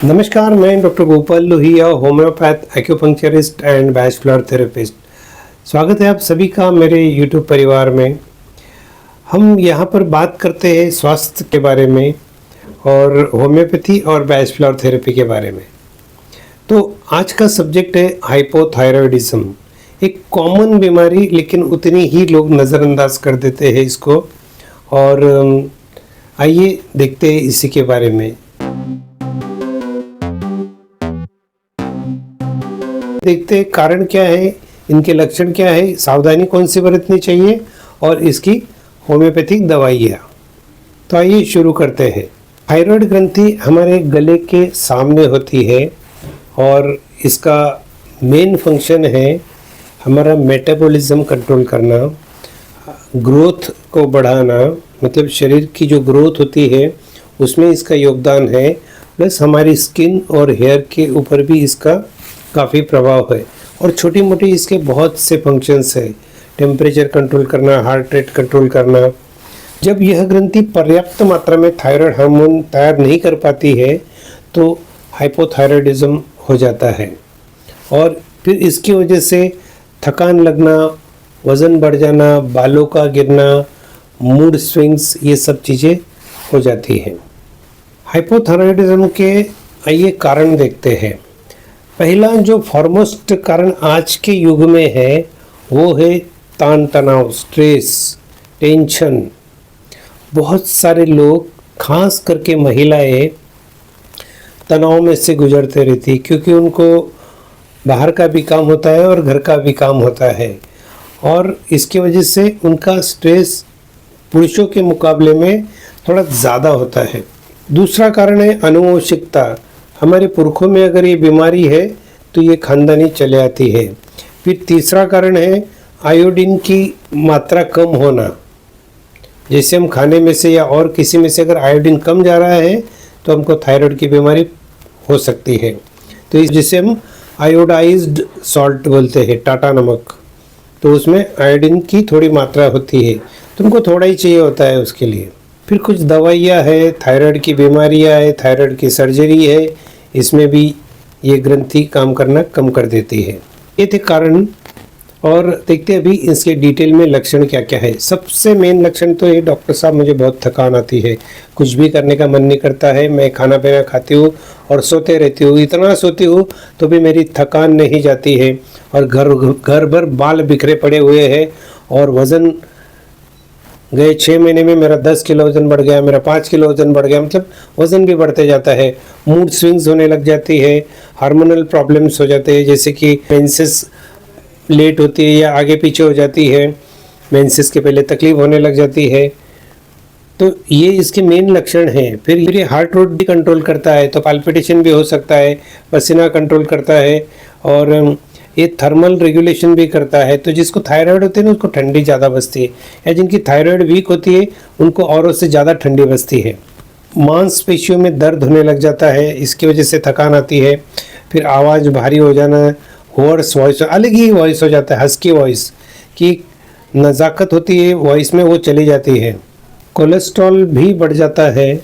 नमस्कार, मैं doctor Gopal Lohia, homeopath, acupuncturist and bachelor therapist. स्वागत है आप सभी का मेरे यूट्यूब परिवार में। हम यहाँ पर बात करते हैं स्वास्थ्य के बारे में और होम्योपैथी और बैचलर थेरेपी के बारे में। तो आज का सब्जेक्ट है हाइपोथायरॉयडिज्म, एक कॉमन बीमारी, लेकिन उतनी ही लोग नज़रअंदाज कर देते हैं इसको। और आइए देखते हैं इसी के बारे में। देखते हैं कारण क्या है, इनके लक्षण क्या है, सावधानी कौन सी बरतनी चाहिए और इसकी होम्योपैथिक दवाइयाँ। तो आइए शुरू करते हैं। थायराइड ग्रंथि हमारे गले के सामने होती है और इसका मेन फंक्शन है हमारा मेटाबॉलिज्म कंट्रोल करना, ग्रोथ को बढ़ाना, मतलब शरीर की जो ग्रोथ होती है उसमें इसका योगदान है। प्लस हमारी स्किन और हेयर के ऊपर भी इसका काफ़ी प्रभाव है। और छोटी मोटी इसके बहुत से फंक्शंस है, टेम्परेचर कंट्रोल करना, हार्ट रेट कंट्रोल करना। जब यह ग्रंथि पर्याप्त मात्रा में थायराइड हार्मोन तैयार नहीं कर पाती है तो हाइपोथायरॉयडिज्म हो जाता है और फिर इसकी वजह से थकान लगना, वज़न बढ़ जाना, बालों का गिरना, मूड स्विंग्स, ये सब चीज़ें हो जाती हैं। हाइपोथायरॉयडिज्म के आइए कारण देखते हैं। पहला जो फॉरमोस्ट कारण आज के युग में है वो है तान तनाव, स्ट्रेस, टेंशन। बहुत सारे लोग, खास करके महिलाएं, तनाव में से गुजरते रहती क्योंकि उनको बाहर का भी काम होता है और घर का भी काम होता है और इसकी वजह से उनका स्ट्रेस पुरुषों के मुकाबले में थोड़ा ज़्यादा होता है। दूसरा कारण है आनुवंशिकता। हमारे पुरखों में अगर ये बीमारी है तो ये खानदानी चले आती है। फिर तीसरा कारण है आयोडीन की मात्रा कम होना। जैसे हम खाने में से या और किसी में से अगर आयोडीन कम जा रहा है तो हमको थायराइड की बीमारी हो सकती है। तो जिसे हम आयोडाइज्ड सॉल्ट बोलते हैं, टाटा नमक, तो उसमें आयोडीन की थोड़ी मात्रा होती है, तुमको थोड़ा ही चाहिए होता है उसके लिए। फिर कुछ दवाइयाँ है, थायराइड की बीमारियाँ है, थायराइड की सर्जरी है, इसमें भी ये ग्रंथि काम करना कम कर देती है। ये थे कारण। और देखते हैं अभी इसके डिटेल में लक्षण क्या क्या है। सबसे मेन लक्षण तो ये, डॉक्टर साहब मुझे बहुत थकान आती है, कुछ भी करने का मन नहीं करता है, मैं खाना पीना खाती हूँ और सोते रहती हूँ, इतना सोती हूँ तो भी मेरी थकान नहीं जाती है और घर भर बाल बिखरे पड़े हुए हैं और वज़न गए 6 महीने में मेरा 10 किलो वज़न बढ़ गया, मेरा 5 किलो वज़न बढ़ गया, मतलब वज़न भी बढ़ते जाता है। मूड स्विंग्स होने लग जाती है, हार्मोनल प्रॉब्लम्स हो जाते हैं, जैसे कि मेंसेस लेट होती है या आगे पीछे हो जाती है, मेंसेस के पहले तकलीफ होने लग जाती है। तो ये इसके मेन लक्षण हैं। फिर ये हार्ट रेट भी कंट्रोल करता है, तो पाल्पिटेशन भी हो सकता है, पसीना कंट्रोल करता है और ये थर्मल रेगुलेशन भी करता है। तो जिसको थायराइड होती है ना उसको ठंडी ज़्यादा बसती है, या जिनकी थायराइड वीक होती है उनको औरों से ज़्यादा ठंडी बसती है। मांसपेशियों में दर्द होने लग जाता है, इसकी वजह से थकान आती है। फिर आवाज़ भारी हो जाना, होर्स वॉइस, अलग ही वॉइस हो जाता है, हस्की वॉइस की नज़ाकत होती है वॉइस में, वो चली जाती है। कोलेस्ट्रॉल भी बढ़ जाता है।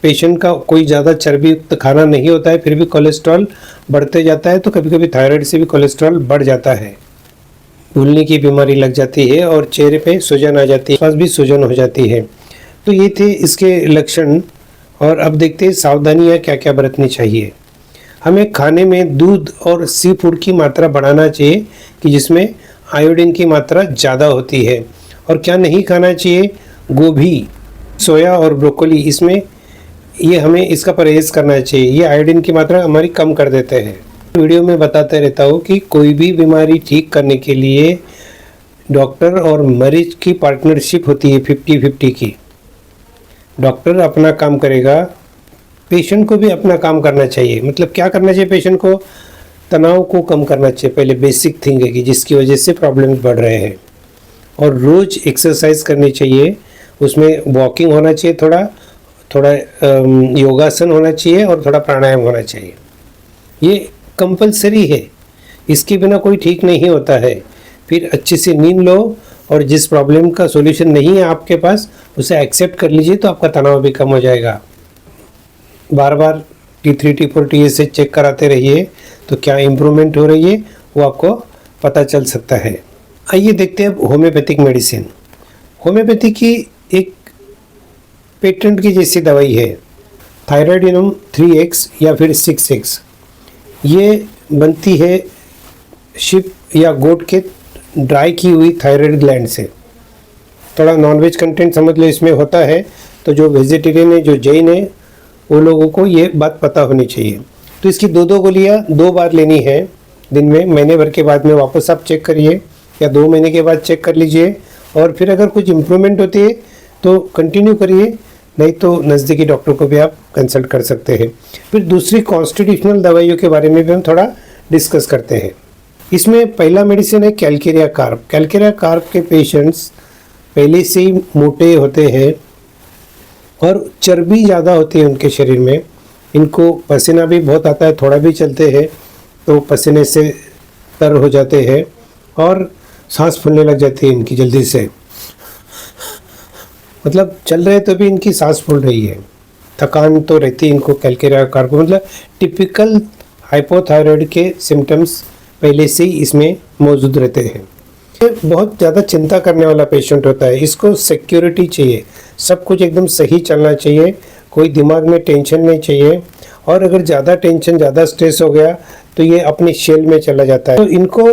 पेशेंट का कोई ज़्यादा चर्बी युक्त खाना नहीं होता है फिर भी कोलेस्ट्रॉल बढ़ते जाता है, तो कभी कभी थायराइड से भी कोलेस्ट्रॉल बढ़ जाता है। भूलने की बीमारी लग जाती है और चेहरे पे सूजन आ जाती है, पास भी सूजन हो जाती है। तो ये थे इसके लक्षण। और अब देखते हैं सावधानियाँ क्या क्या बरतनी चाहिए। हमें खाने में दूध और सी फूड की मात्रा बढ़ाना चाहिए कि जिसमें आयोडीन की मात्रा ज़्यादा होती है। और क्या नहीं खाना चाहिए, गोभी, सोया और ब्रोकोली, इसमें ये हमें इसका परहेज़ करना चाहिए, ये आयोडीन की मात्रा हमारी कम कर देते हैं। वीडियो में बताते रहता हूँ कि कोई भी बीमारी ठीक करने के लिए डॉक्टर और मरीज की पार्टनरशिप होती है 50-50 की। डॉक्टर अपना काम करेगा, पेशेंट को भी अपना काम करना चाहिए। मतलब क्या करना चाहिए, पेशेंट को तनाव को कम करना चाहिए, पहले बेसिक थिंग है कि जिसकी वजह से प्रॉब्लम्स बढ़ रहे हैं। और रोज़ एक्सरसाइज करनी चाहिए, उसमें वॉकिंग होना चाहिए, थोड़ा योगासन होना चाहिए और थोड़ा प्राणायाम होना चाहिए। ये कंपलसरी है, इसके बिना कोई ठीक नहीं होता है। फिर अच्छी सी नींद लो और जिस प्रॉब्लम का सॉल्यूशन नहीं है आपके पास उसे एक्सेप्ट कर लीजिए, तो आपका तनाव भी कम हो जाएगा। बार बार T3 T4 TSH चेक कराते रहिए, तो क्या इम्प्रूवमेंट हो रही है वो आपको पता चल सकता है। आइए देखते हैं अब होम्योपैथिक मेडिसिन। होम्योपैथी की एक पेटेंट की जैसी दवाई है थायराइडिनम 3X या फिर 6X। ये बनती है शिप या गोट के ड्राई की हुई थायराइड ग्लैंड से। थोड़ा नॉनवेज कंटेंट समझ लो इसमें होता है, तो जो वेजिटेरियन है, जो जैन है, वो लोगों को ये बात पता होनी चाहिए। तो इसकी 2 गोलियां 2 बार लेनी है दिन में। महीने भर के बाद में वापस आप चेक करिए या 2 महीने के बाद चेक कर लीजिए, और फिर अगर कुछ इम्प्रूवमेंट होती है तो कंटिन्यू करिए, नहीं तो नज़दीकी डॉक्टर को भी आप कंसल्ट कर सकते हैं। फिर दूसरी कॉन्स्टिट्यूशनल दवाइयों के बारे में भी हम थोड़ा डिस्कस करते हैं। इसमें पहला मेडिसिन है कैल्केरिया कार्प। कैल्केरिया कार्प के पेशेंट्स पहले से ही मोटे होते हैं और चर्बी ज़्यादा होती है उनके शरीर में। इनको पसीना भी बहुत आता है, थोड़ा भी चलते हैं तो पसीने से तर हो जाते हैं और सांस फूलने लग जाती है इनकी जल्दी से। मतलब चल रहे तो भी इनकी सांस फूल रही है। थकान तो रहती है इनको कैल्केरिया कार्प। मतलब टिपिकल हाइपोथायराइड के सिम्टम्स पहले से ही इसमें मौजूद रहते हैं। ये बहुत ज़्यादा चिंता करने वाला पेशेंट होता है। इसको सिक्योरिटी चाहिए, सब कुछ एकदम सही चलना चाहिए, कोई दिमाग में टेंशन नहीं चाहिए। और अगर ज़्यादा टेंशन, ज़्यादा स्ट्रेस हो गया तो ये अपने शेल में चला जाता है। तो इनको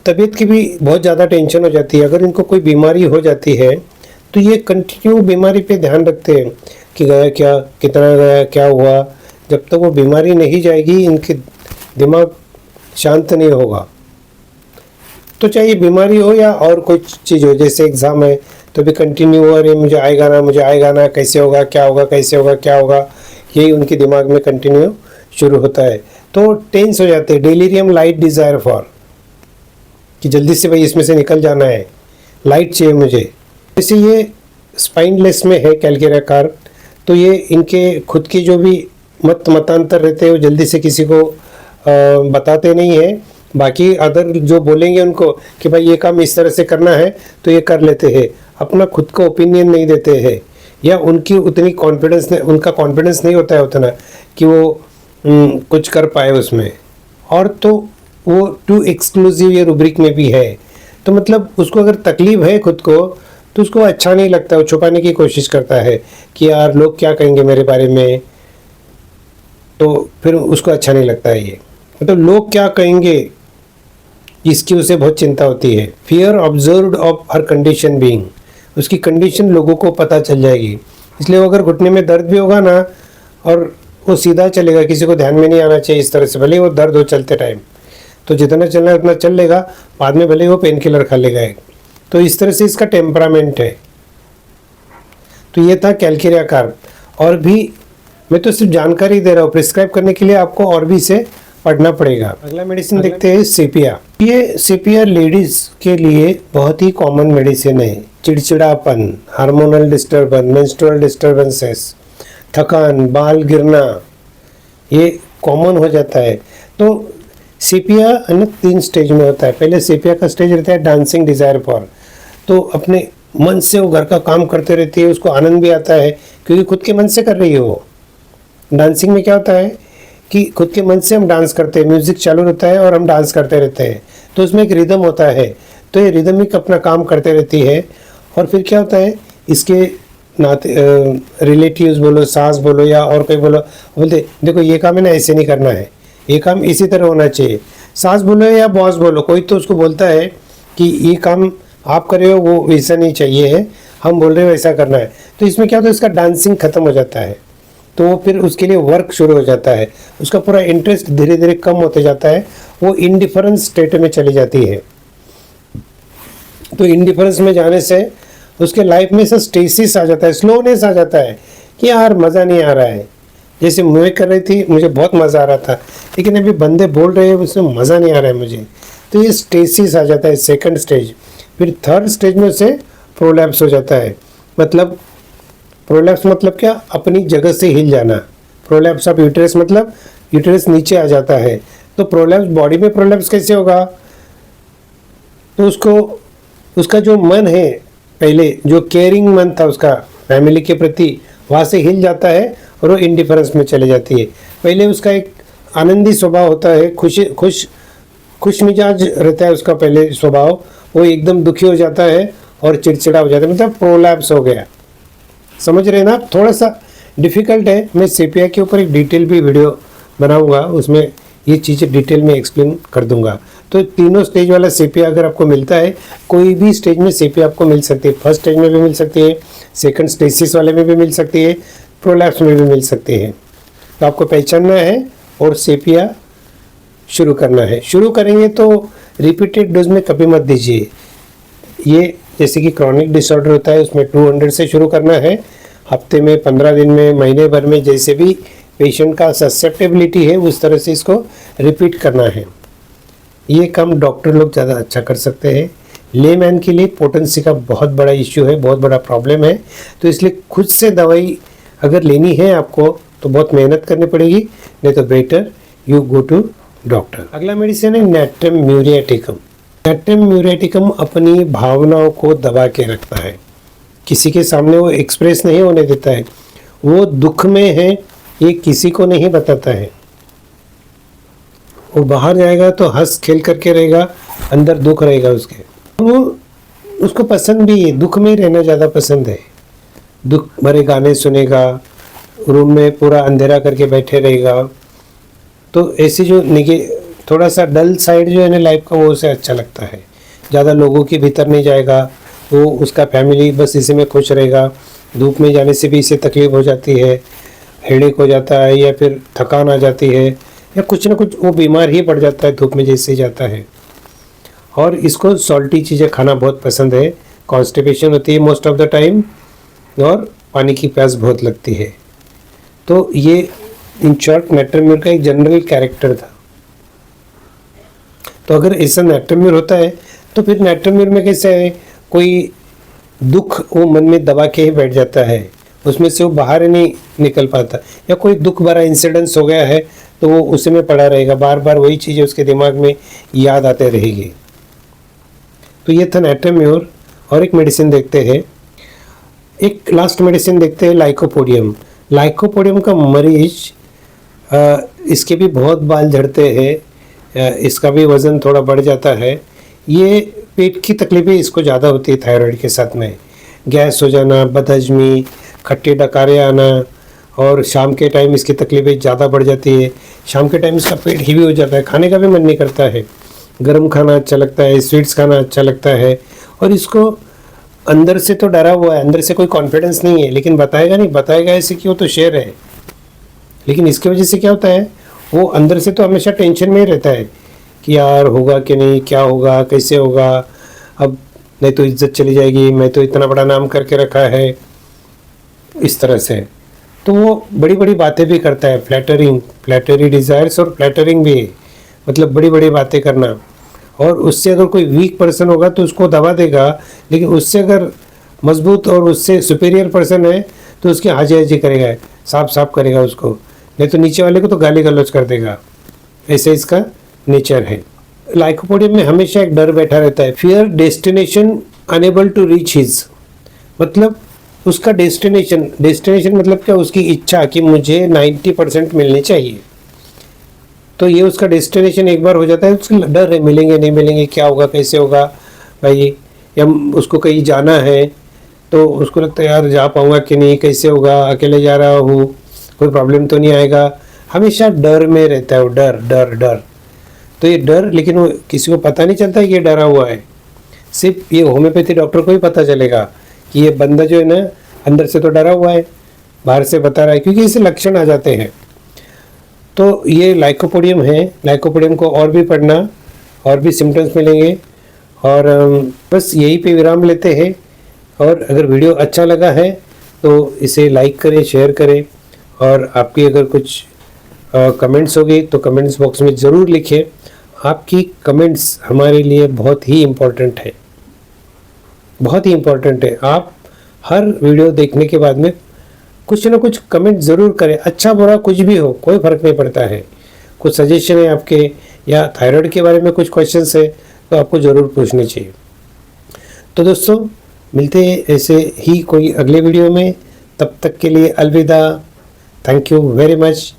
तबीयत की भी बहुत ज़्यादा टेंशन हो जाती है। अगर इनको कोई बीमारी हो जाती है तो ये कंटिन्यू बीमारी पे ध्यान रखते हैं कि गया क्या, कितना गया, क्या हुआ। जब तक वो बीमारी नहीं जाएगी इनके दिमाग शांत नहीं होगा। तो चाहे बीमारी हो या और कोई चीज़ हो, जैसे एग्ज़ाम है तो भी कंटिन्यू हो, अरे मुझे आएगा ना, मुझे आएगा ना, कैसे होगा, क्या होगा, कैसे होगा, क्या होगा, यही उनके दिमाग में कंटिन्यू शुरू होता है। तो टेंस हो जाते हैं। डेलीरियम लाइट डिज़ायर फॉर, कि जल्दी से भाई इसमें से निकल जाना है, लाइट चाहिए मुझे। जैसे ये स्पाइनलेस में है कैल्केरिया कार्प, तो ये इनके खुद की जो भी मतांतर रहते हैं वो जल्दी से किसी को बताते नहीं है। बाकी अदर जो बोलेंगे उनको कि भाई ये काम इस तरह से करना है तो ये कर लेते हैं, अपना खुद का ओपिनियन नहीं देते हैं, या उनकी उतनी कॉन्फिडेंस, उनका कॉन्फिडेंस नहीं होता है उतना कि वो कुछ कर पाए उसमें। और तो वो टू एक्सक्लूसिव ये रूब्रिक में भी है। तो मतलब उसको अगर तकलीफ है खुद को तो उसको अच्छा नहीं लगता, वो छुपाने की कोशिश करता है कि यार लोग क्या कहेंगे मेरे बारे में, तो फिर उसको अच्छा नहीं लगता है ये। मतलब लोग क्या कहेंगे इसकी उसे बहुत चिंता होती है। Fear observed of her condition being, उसकी कंडीशन लोगों को पता चल जाएगी। इसलिए वो अगर घुटने में दर्द भी होगा ना और वो सीधा चलेगा, किसी को ध्यान में नहीं आना चाहिए इस तरह से, भले वो दर्द हो चलते टाइम, तो जितना चलना है उतना चल लेगा, बाद में भले वो पेन किलर खा लेगा। तो इस तरह से इसका टेम्परामेंट है। तो ये था कैल्केरिया कार्प। और भी मैं तो सिर्फ जानकारी दे रहा हूँ, प्रिस्क्राइब करने के लिए आपको और भी इसे पढ़ना पड़ेगा। अगला मेडिसिन देखते हैं सेपिया। ये सेपिया लेडीज के लिए बहुत ही कॉमन मेडिसिन है। चिड़चिड़ापन, हार्मोनल डिस्टर्बेंस, मेंस्ट्रुअल डिस्टर्बेंसेस, थकान, बाल गिरना, ये कॉमन हो जाता है। तो सेपिया है ना 3 स्टेज में होता है। पहले सेपिया का स्टेज रहता है डांसिंग डिजायर फॉर, तो अपने मन से वो घर का काम करते रहती है, उसको आनंद भी आता है क्योंकि खुद के मन से कर रही है वो। डांसिंग में क्या होता है कि खुद के मन से हम डांस करते हैं, म्यूजिक चालू रहता है और हम डांस करते रहते हैं, तो उसमें एक रिदम होता है। तो ये रिदमिक अपना काम करते रहती है। और फिर क्या होता है, इसके नाते रिलेटिव्स बोलो, सास बोलो या और कोई बोलो, बोलते देखो ये काम है ना ऐसे नहीं करना है, ये काम इसी तरह होना चाहिए। सास बोलो या बॉस बोलो, कोई तो उसको बोलता है कि ये काम आप कर रहे हो वो वैसा नहीं चाहिए है, हम बोल रहे हो वैसा करना है। तो इसमें क्या होता है, इसका डांसिंग खत्म हो जाता है, तो वो फिर उसके लिए वर्क शुरू हो जाता है। उसका पूरा इंटरेस्ट धीरे धीरे कम होते जाता है, वो इंडिफरेंस स्टेट में चली जाती है। तो इंडिफरेंस में जाने से उसके लाइफ में से स्टेसिस आ जाता है, स्लोनेस आ जाता है कि यार मज़ा नहीं आ रहा है। जैसे मुझे कर रही थी, मुझे बहुत मज़ा आ रहा था, लेकिन अभी बंदे बोल रहे हैं उसमें मज़ा नहीं आ रहा है मुझे। तो ये स्टेसिस आ जाता है, सेकंड स्टेज। फिर थर्ड स्टेज में से प्रोलैप्स हो जाता है। मतलब प्रोलैप्स मतलब क्या, अपनी जगह से हिल जाना। प्रोलैप्स ऑफ यूटेरस मतलब यूटेरस नीचे आ जाता है। तो प्रोलैप्स बॉडी में प्रोलैप्स कैसे होगा, तो उसका जो मन है, पहले जो केयरिंग मन था उसका फैमिली के प्रति, वहाँ से हिल जाता है और वो इंडिफरेंस में चले जाती है। पहले उसका एक आनंदी स्वभाव होता है, खुश मिजाज रहता है उसका पहले स्वभाव, वो एकदम दुखी हो जाता है और चिड़चिड़ा हो जाता है, मतलब प्रोलैप्स हो गया। समझ रहे ना? थोड़ा सा डिफ़िकल्ट है। मैं सेपिया के ऊपर एक डिटेल भी वीडियो बनाऊंगा, उसमें ये चीज़ें डिटेल में एक्सप्लेन कर दूंगा। तो तीनों स्टेज वाला सेपिया अगर आपको मिलता है, कोई भी स्टेज में सेपिया आपको मिल सकती है। फर्स्ट स्टेज में भी मिल सकती है, सेकंड स्टेसिस वाले में भी मिल सकती है, प्रोलैप्स में भी मिल सकती है। तो आपको पहचानना है और सेपिया शुरू करना है। शुरू करेंगे तो रिपीटेड डोज में कभी मत दीजिए। ये जैसे कि क्रॉनिक डिसऑर्डर होता है, उसमें 200 से शुरू करना है। हफ्ते में, 15 दिन में, महीने भर में, जैसे भी पेशेंट का ससेप्टेबिलिटी है उस तरह से इसको रिपीट करना है। ये काम डॉक्टर लोग ज़्यादा अच्छा कर सकते हैं। लेमैन के लिए पोटेंसी का बहुत बड़ा इश्यू है, बहुत बड़ा प्रॉब्लम है। तो इसलिए खुद से दवाई अगर लेनी है आपको तो बहुत मेहनत करनी पड़ेगी, नहीं तो better you go to doctor. अगला मेडिसिन है नैट्रम म्यूरियाटिकम। नैट्रम म्यूरियाटिकम अपनी भावनाओं को दबा के रखता है, किसी के सामने वो एक्सप्रेस नहीं होने देता है। वो दुख में है ये किसी को नहीं बताता है। वो बाहर जाएगा तो हंस खेल करके रहेगा, अंदर दुख रहेगा उसके। वो उसको पसंद भी है, दुख में रहना ज़्यादा पसंद है। दुख भरे गाने सुनेगा, रूम में पूरा अंधेरा करके बैठे रहेगा। तो ऐसी जो थोड़ा सा डल साइड जो है ना लाइफ का, वो उसे अच्छा लगता है। ज़्यादा लोगों के भीतर नहीं जाएगा, वो उसका फैमिली बस इसी में खुश रहेगा। धूप में जाने से भी इसे तकलीफ हो जाती है, हेडेक हो जाता है, या फिर थकान आ जाती है, या कुछ ना कुछ वो बीमार ही पड़ जाता है धूप में जैसे जाता है। और इसको सॉल्टी चीज़ें खाना बहुत पसंद है। कॉन्स्टिपेशन होती है मोस्ट ऑफ द टाइम, और पानी की प्यास बहुत लगती है। तो ये इन शॉर्ट नैट्रम म्यूर का एक जनरल कैरेक्टर था। तो अगर ऐसा नैट्रम म्यूर होता है तो फिर नैट्रम म्यूर में कैसे है, कोई दुख वो मन में दबा के ही बैठ जाता है, उसमें से वो बाहर नहीं निकल पाता। या कोई दुख भरा इंसिडेंस हो गया है तो वो उसी में पड़ा रहेगा, बार बार वही चीज़ें उसके दिमाग में याद आते रहेगी। तो ये था नैट्रम म्यूर। और एक मेडिसिन देखते हैं, एक लास्ट मेडिसिन देखते हैं, लाइकोपोडियम। लाइकोपोडियम का मरीज, इसके भी बहुत बाल झड़ते हैं, इसका भी वज़न थोड़ा बढ़ जाता है। ये पेट की तकलीफें इसको ज़्यादा होती है थायराइड के साथ में, गैस हो जाना, बदहजमी, खट्टे डकारे आना, और शाम के टाइम इसकी तकलीफें ज़्यादा बढ़ जाती है। शाम के टाइम इसका पेट हेवी हो जाता है, खाने का भी मन नहीं करता है, गर्म खाना अच्छा लगता है, स्वीट्स खाना अच्छा लगता है। और इसको अंदर से तो डरा हुआ है, अंदर से कोई कॉन्फिडेंस नहीं है, लेकिन बताएगा नहीं, बताएगा ऐसे कि वो तो शेर है। लेकिन इसकी वजह से क्या होता है, वो अंदर से तो हमेशा टेंशन में ही रहता है कि यार होगा कि नहीं, क्या होगा, कैसे होगा, अब नहीं तो इज्जत चली जाएगी, मैं तो इतना बड़ा नाम करके रखा है, इस तरह से। तो वो बड़ी बड़ी बातें भी करता है, फ्लैटरी डिज़ायर्स, और फ्लैटरिंग भी, मतलब बड़ी बड़ी बातें करना। और उससे अगर कोई वीक पर्सन होगा तो उसको दबा देगा, लेकिन उससे अगर मजबूत और उससे सुपीरियर पर्सन है तो उसकी हाजी हाजी करेगा, साफ करेगा उसको, नहीं तो नीचे वाले को तो गाली गलौज कर देगा। ऐसे इसका नेचर है। लाइकोपोडियम में हमेशा एक डर बैठा रहता है, fear destination unable to reach his, मतलब उसका डेस्टिनेशन मतलब क्या, उसकी इच्छा कि मुझे 90% मिलनी चाहिए। तो ये उसका डेस्टिनेशन एक बार हो जाता है, उसका डर है मिलेंगे नहीं मिलेंगे, क्या होगा, कैसे होगा भाई, या उसको कहीं जाना है तो उसको लगता है यार जा पाऊँगा कि नहीं, कैसे होगा, अकेले जा रहा हूँ, कोई प्रॉब्लम तो नहीं आएगा। हमेशा डर में रहता है वो, डर। तो ये डर, लेकिन वो किसी को पता नहीं चलता कि ये डरा हुआ है। सिर्फ ये होम्योपैथी डॉक्टर को ही पता चलेगा कि ये बंदा जो है ना अंदर से तो डरा हुआ है, बाहर से बता रहा है, क्योंकि इसे लक्षण आ जाते हैं। तो ये लाइकोपोडियम है। लाइकोपोडियम को और भी पढ़ना, और भी सिम्टम्स मिलेंगे। और बस यहीं पे विराम लेते हैं। और अगर वीडियो अच्छा लगा है तो इसे लाइक करें, शेयर करें, और आपकी अगर कुछ कमेंट्स होगी तो कमेंट्स बॉक्स में ज़रूर लिखें। आपकी कमेंट्स हमारे लिए बहुत ही इम्पोर्टेंट है, बहुत ही इम्पोर्टेंट है। आप हर वीडियो देखने के बाद में कुछ ना कुछ कमेंट ज़रूर करें, अच्छा बुरा कुछ भी हो, कोई फ़र्क नहीं पड़ता है। कुछ सजेशन है आपके, या थायराइड के बारे में कुछ क्वेश्चंस है तो आपको ज़रूर पूछने चाहिए। तो दोस्तों मिलते हैं ऐसे ही कोई अगले वीडियो में, तब तक के लिए अलविदा। Thank you very much.